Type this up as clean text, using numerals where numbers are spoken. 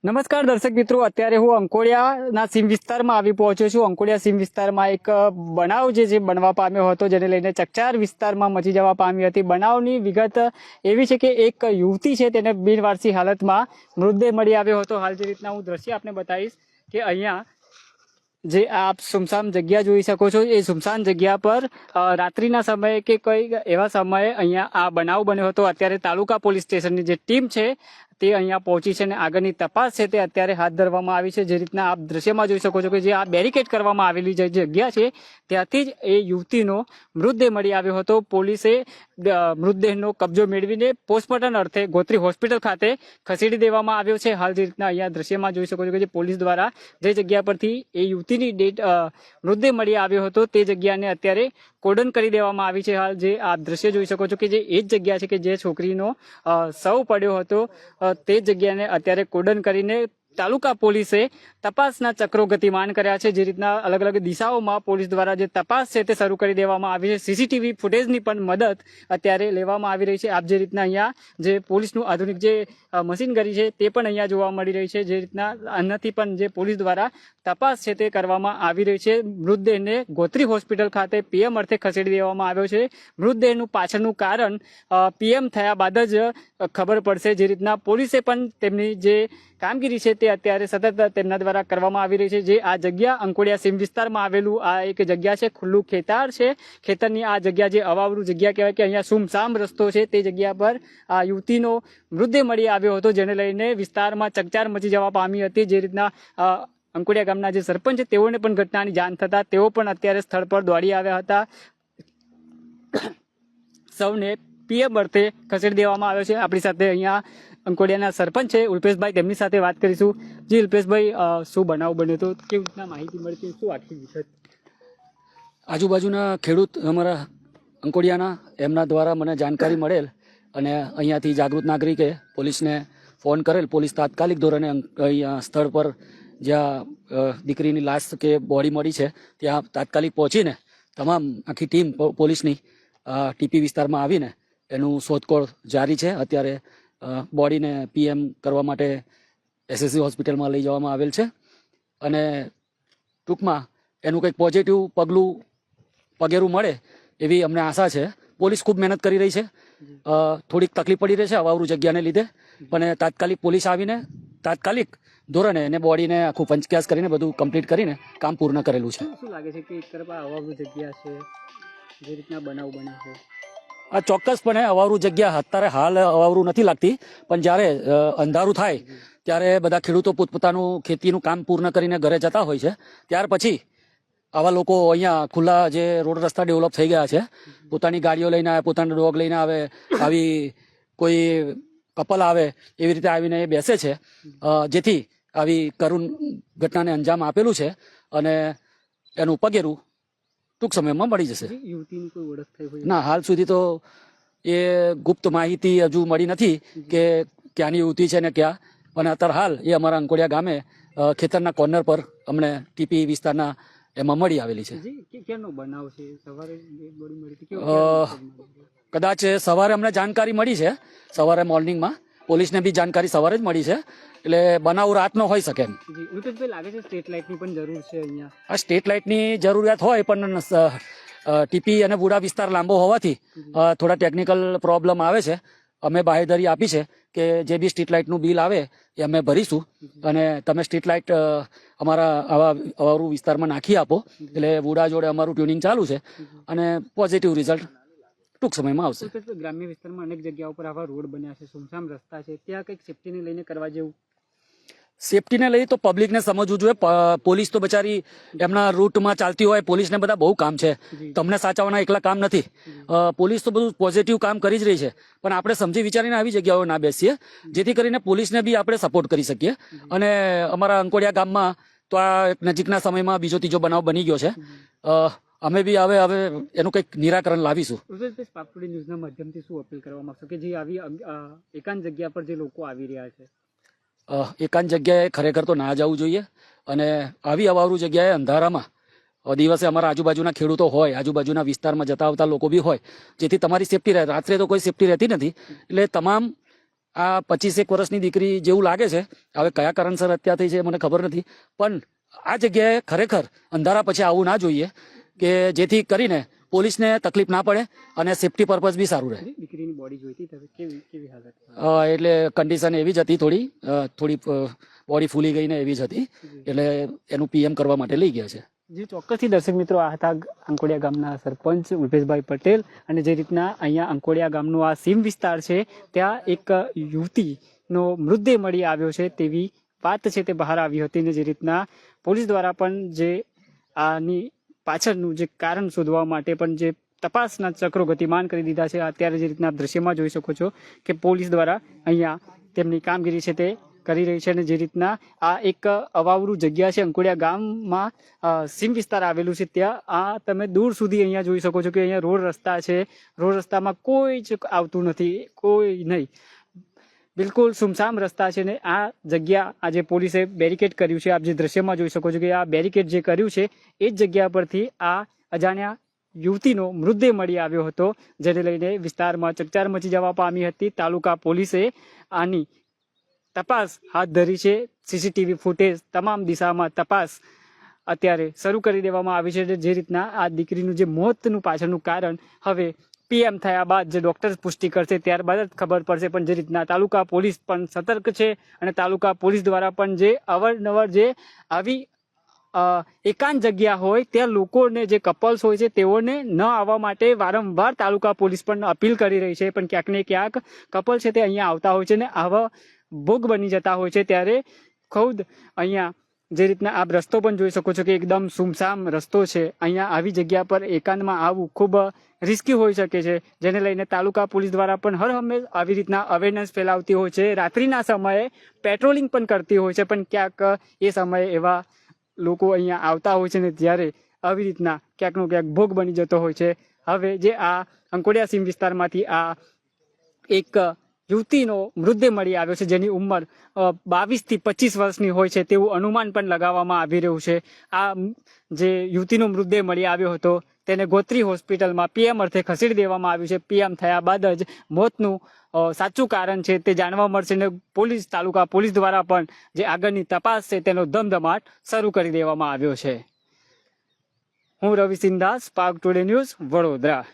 નમસ્કાર દર્શક મિત્રો, અત્યારે હું અંકોડિયાના સીમ વિસ્તારમાં આવી પહોંચ્યો છું. અંકોડિયા સીમ વિસ્તારમાં એક બનાવ જે બનવા પામ્યો હતો, જેને લઈને ચકચાર વિસ્તારમાં મચી જવા પામી હતી. બનાવની વિગત એવી છે કે એક યુવતી છે, તેને બિનવારસી હાલતમાં મૃતદેહ મળી આવ્યો હતો. હાલ જે રીતના હું દ્રશ્ય આપને બતાવીશ કે અહીંયા જે આપ સુમસામ જગ્યા જોઈ શકો છો, એ સુમસાન જગ્યા પર રાત્રિના સમયે કે કઈ એવા સમયે અહીંયા આ બનાવ બન્યો હતો. અત્યારે તાલુકા પોલીસ સ્ટેશનની જે ટીમ છે તે અહીંયા પહોંચી છે અને આગળની તપાસ છે તે અત્યારે હાથ ધરવામાં આવી છે. જે રીતના આપ દ્રશ્યમાં જોઈ શકો છો કે જે આ બેરિકેડ કરવામાં આવેલી જે જગ્યા છે ત્યાંથી જ એ યુવતીનો મૃતદેહ મળી આવ્યો હતો. પોલીસે મૃતદેહનો કબજો મેળવીને પોસ્ટમોર્ટમ અર્થે ગોત્રી હોસ્પિટલ ખાતે ખસેડી દેવામાં આવ્યો છે. હાલ જે રીતના અહીંયા દ્રશ્યમાં જોઈ શકો છો કે જે પોલીસ દ્વારા જે જગ્યા પરથી એ યુવતીની મૃતદેહ મળી આવ્યો હતો તે જગ્યાને અત્યારે કોર્ડન કરી દેવામાં આવી છે. હાલ જે આપ દ્રશ્ય જોઈ શકો છો કે જે એ જ જગ્યા છે કે જે છોકરીનો શવ પડ્યો હતો, તે જગ્યાને અત્યારે કોર્ડન કરીને તાલુકા પોલીસે તપાસના ચક્રો ગતિમાન કર્યા છે. જે રીતના અલગ અલગ દિશાઓમાં પોલીસ દ્વારા જે તપાસ છે તે શરૂ કરી દેવામાં આવી છે. સીસીટીવી ફૂટેજની પણ મદદ અત્યારે લેવામાં આવી રહી છે. આપ જે રીતના અહીંયા જે પોલીસનું આધુનિક જે મશીનરી છે તે પણ અહીંયા જોવા મળી રહી છે. જે રીતના આનાથી પણ જે પોલીસ દ્વારા તપાસ છે તે કરવામાં આવી રહી છે. મૃતદેહને ગોત્રી હોસ્પિટલ ખાતે પીએમ અર્થે ખસેડી દેવામાં આવ્યો છે. મૃતદેહનું પાછળનું કારણ પીએમ થયા બાદ જ ખબર પડશે. જે રીતના પોલીસે પણ તેમની જે કામગીરી છે તે અત્યારે સતત તેમના દ્વારા કરવામાં આવી રહી છે. જે આ જગ્યા અંકોડિયા સીમ વિસ્તારમાં આવેલું આ એક જગ્યા છે, ખુલ્લું ખેતર છે. ખેતરની આ જગ્યા જે અવાવરું જગ્યા કહેવાય કે અહીંયા સુમસામ રસ્તો છે, તે જગ્યા પર આ યુવતીનો મૃતદેહ મળી આવ્યો હતો, જેને લઈને વિસ્તારમાં ચકચાર મચી જવા પામી હતી. જે રીતના અંકોડિયા ગામના જે સરપંચ છે તેઓને પણ ઘટનાની જાણ થતા તેઓ પણ અત્યારે સ્થળ પર દોડી આવ્યા હતા. સૌને પીએમ અર્થે ખસેડી દેવામાં આવ્યો છે. આપણી સાથે અહીંયા અંકોડિયાના સરપંચ છે ઉલ્પેશભાઈ, તેમની સાથે વાત કરીશું. જી ઉલ્પેશભાઈ, શું બનાવ બન્યો હતો, કેવી રીતના માહિતી મળતી, શું આખી વિગત? આજુબાજુના ખેડૂત અમારા અંકોડિયાના એમના દ્વારા મને જાણકારી મળેલ અને અહીંયાથી જાગૃત નાગરિકે પોલીસને ફોન કરેલ. પોલીસ તાત્કાલિક ધોરણે અહીંયા સ્થળ પર જ્યાં દીકરીની લાશ કે બોડી મળી છે ત્યાં તાત્કાલિક પહોંચીને તમામ આખી ટીમ પોલીસની ટીપી વિસ્તારમાં આવીને એનું શોધખોળ જારી છે. અત્યારે બોડીને પીએમ કરવા માટે એસએસસી હોસ્પિટલમાં લઈ જવામાં આવેલ છે અને ટૂંકમાં એનું કંઈક પોઝિટિવ પગેરું મળે એવી અમને આશા છે. પોલીસ ખૂબ મહેનત કરી રહી છે. થોડીક તકલીફ પડી રહી છે અવાવરું જગ્યાને લીધે, પણ તાત્કાલિક પોલીસ આવીને તાત્કાલિક ધોરણે એને બોડીને આખું પંચક્યાસ કરીને બધું કમ્પ્લીટ કરીને કામ પૂર્ણ કરેલું છે. શું લાગે છે કે એક તરફ આ અવાવરું જગ્યા છે, જે રીતના બનાવ બને છે? આ ચોક્કસપણે અવાવરું જગ્યા અત્યારે હાલ અવાવરું નથી લાગતી, પણ જ્યારે અંધારું થાય ત્યારે બધા ખેડૂતો પોતપોતાનું ખેતીનું કામ પૂર્ણ કરીને ઘરે જતા હોય છે. ત્યાર પછી આવા લોકો અહીંયા ખુલ્લા જે રોડ રસ્તા ડેવલપ થઈ ગયા છે, પોતાની ગાડીઓ લઈને આવે, પોતાનો ડોગ લઈને આવે, આવી કોઈ કપલ આવે એવી રીતે આવીને એ બેસે છે, જેથી આવી કરુણ ઘટનાને અંજામ આપેલું છે અને એનું પગેરું ટૂંક સમયમાં મળી જશે. યુવતીની કોઈ ઓળખ થઈ હોય? ના, હાલ સુધી તો એ ગુપ્ત માહિતી હજુ મળી નથી કે ક્યાંની યુવતી છે ને ક્યાં, અને અત્યારે હાલ એ અમારા અંકોડિયા ગામે ખેતરના કોર્નર પર અમને ટીપી વિસ્તારના એમાં મળી આવેલી છે. ક્યાંનો બનાવ છે? સવારે બોડી મળી હતી? કદાચ સવારે અમને જાણકારી મળી છે, સવારે મોર્નિંગમાં. પોલીસને બી જાણકારી સવારે જ મળી છે, એટલે બનાવ રાતનો હોઈ શકે એમ. લાગે છે સ્ટ્રીટ લાઇટની પણ જરૂર છે અહીંયા. આ સ્ટ્રીટ લાઇટની જરૂરિયાત હોય, પણ ટીપી અને બુડા વિસ્તાર લાંબો હોવાથી થોડા ટેકનિકલ પ્રોબ્લેમ આવે છે. અમે બાહેધરી આપી છે કે જે બી સ્ટ્રીટ લાઇટનું બિલ આવે એ અમે ભરીશું અને તમે સ્ટ્રીટ લાઇટ અમારા આવા અવારું વિસ્તારમાં નાખી આપો. એટલે બુડા જોડે અમારું ટ્યુનિંગ ચાલુ છે અને પોઝિટિવ રિઝલ્ટ ટૂંક સમયમાં આવશે. ગ્રામ્ય વિસ્તારમાં અનેક જગ્યાઓ પર આવા રોડ બન્યા છે, સુમસામ રસ્તા છે, ત્યાં કંઈક સેફટીને લઈને કરવા જેવું? સેફટીને લઈ તો પબ્લિકને સમજવું જોઈએ. પોલીસ તો બચારી એમના રૂટમાં ચાલતી હોય, પોલીસને બધા બહુ કામ છે, તમને સાચવવાના એકલા કામ નથી. પોલીસ તો બધું પોઝિટિવ કામ કરી જ રહી છે, પણ આપણે સમજી વિચારીને આવી જગ્યાઓ ના બેસીએ, જેથી કરીને પોલીસને બી આપણે સપોર્ટ કરી શકીએ. અને અમારા અંકોડિયા ગામમાં તો આ નજીકના સમયમાં બીજો ત્રીજો બનાવ બની ગયો છે. અમે બી હવે એનું કંઈક નિરાકરણ લાવીશું. પાપડી ન્યૂઝના માધ્યમથી શું અપીલ કરવા માંગશો કે જે આવી એકાંત જગ્યા પર જે લોકો આવી રહ્યા છે? એકાંત જગ્યાએ ખરેખર તો ના જવું જોઈએ, અને આવી અવાવરું જગ્યાએ અંધારામાં દિવસે અમારા આજુબાજુના ખેડૂતો હોય, આજુબાજુના વિસ્તારમાં જતા આવતા લોકો બી હોય, જેથી તમારી સેફટી રહે. રાત્રે તો કોઈ સેફટી રહેતી નથી, એટલે તમામ આ 25 વર્ષની દીકરી જેવું લાગે છે. હવે કયા કારણસર હત્યા થઈ છે મને ખબર નથી, પણ આ જગ્યાએ ખરેખર અંધારા પછી આવવું ના જોઈએ, કે જેથી કરીને પોલીસને તકલીફ ના પડે અને સેફટી પર્પઝ બી સારું રહે. દીકરીની બોડી જોઈતી કેવી હાલત? એટલે કન્ડિશન એવી જ હતી, થોડી બોડી ફૂલી ગઈ ને એવી જ હતી, એટલે એનું પીએમ કરવા માટે લઈ ગયા છે. જે ચોક્કસથી દર્શક મિત્રો આ હતા અંકોડિયા ગામના સરપંચ ઉલ્પેશભાઈ પટેલ. અને જે રીતના અહીંયા અંકોડિયા ગામનો આ સીમ વિસ્તાર છે ત્યાં એક યુવતીનો મૃતદેહ મળી આવ્યો છે તેવી વાત છે તે બહાર આવી હતી. ને જે રીતના પોલીસ દ્વારા પણ જે આની પાછળનું જે કારણ શોધવા માટે પણ જે તપાસના ચક્રો ગતિમાન કરી દીધા છે. અત્યારે જે રીતના દ્રશ્યમાં જોઈ શકો છો કે પોલીસ દ્વારા અહીંયા તેમની કામગીરી છે તે કરી રહી છે. અને જે રીતના આ એક અવાવરું જગ્યા છે અંકોડિયા ગામમાં સીમ વિસ્તાર આવેલું છે ત્યાં આ તમે દૂર સુધી અહીંયા જોઈ શકો છો કે અહીંયા રોડ રસ્તા છે. રોડ રસ્તામાં કોઈ જ આવતું નથી, કોઈ નહીં, બિલકુલ સુમસામ રસ્તા છે. ને આ જગ્યા આજે પોલીસે બેરિકેડ કર્યું છે. આપ જે દ્રશ્યમાં જોઈ શકો છો કે આ બેરિકેડ જે કર્યું છે એ જ જગ્યા પરથી આ અજાણ્યા યુવતીનો મૃતદેહ મળી આવ્યો હતો, જેને લઈને વિસ્તારમાં ચકચાર મચી જવા પામી હતી. તાલુકા પોલીસે આની તપાસ હાથ ધરી છે. સીસીટીવી ફૂટેજ તમામ દિશામાં તપાસ અત્યારે શરૂ કરી દેવામાં આવી છે. જે રીતના આ દીકરીનું જે મોતનું પાછળનું કારણ હવે પીએમ થયા બાદ જે ડોક્ટર પુષ્ટિ કરશે ત્યારબાદ જ ખબર પડશે. પણ જે રીતના તાલુકા પોલીસ પણ સતર્ક છે અને તાલુકા પોલીસ દ્વારા પણ જે અવારનવાર જે આવી એકાંત જગ્યા હોય ત્યાં લોકોને જે કપલ્સ હોય છે તેઓને ન આવવા માટે વારંવાર તાલુકા પોલીસ પણ અપીલ કરી રહી છે. પણ ક્યાંક ને ક્યાંક કપલ છે તે અહીંયા આવતા હોય છે ને આવા ભોગ બની જતા હોય છે. ત્યારે ખુદ અહીંયા જે રીતના આપ રસ્તો પણ જોઈ શકો છો કે એકદમ સુમસામ રસ્તો છે. અહીંયા આવી જગ્યા પર એકાંતમાં આવવું ખૂબ રિસ્કી હોઈ શકે છે, જેને લઈને તાલુકા પોલીસ દ્વારા પણ હર હંમેશ આવી રીતના અવેરનેસ ફેલાવતી હોય છે. રાત્રિના સમયે પેટ્રોલિંગ પણ કરતી હોય છે, પણ ક્યાંક એ સમયે એવા લોકો અહીંયા આવતા હોય છે ને ત્યારે આવી રીતના ક્યાંકનો ક્યાંક ભોગ બની જતો હોય છે. હવે જે આ અંકોડિયા સીમ વિસ્તારમાંથી આ એક યુવતીનો મૃતદેહ મળી આવ્યો છે, જેની ઉંમર 22 થી 25 વર્ષની હોય છે તેવું અનુમાન પણ લગાવવામાં આવી રહ્યું છે. આ જે યુવતીનો મૃતદેહ મળી આવ્યો હતો તેને ગોત્રી હોસ્પિટલમાં પીએમ અર્થે ખસેડી દેવામાં આવ્યું છે. પીએમ થયા બાદ જ મોતનું સાચું કારણ છે તે જાણવા મળશે ને પોલીસ તાલુકા પોલીસ દ્વારા પણ જે આગળની તપાસ છે તેનો ધમધમાટ શરૂ કરી દેવામાં આવ્યો છે. હું રવિ સિંધાસ, સ્પાર્ક ટુડે ન્યૂઝ, વડોદરા.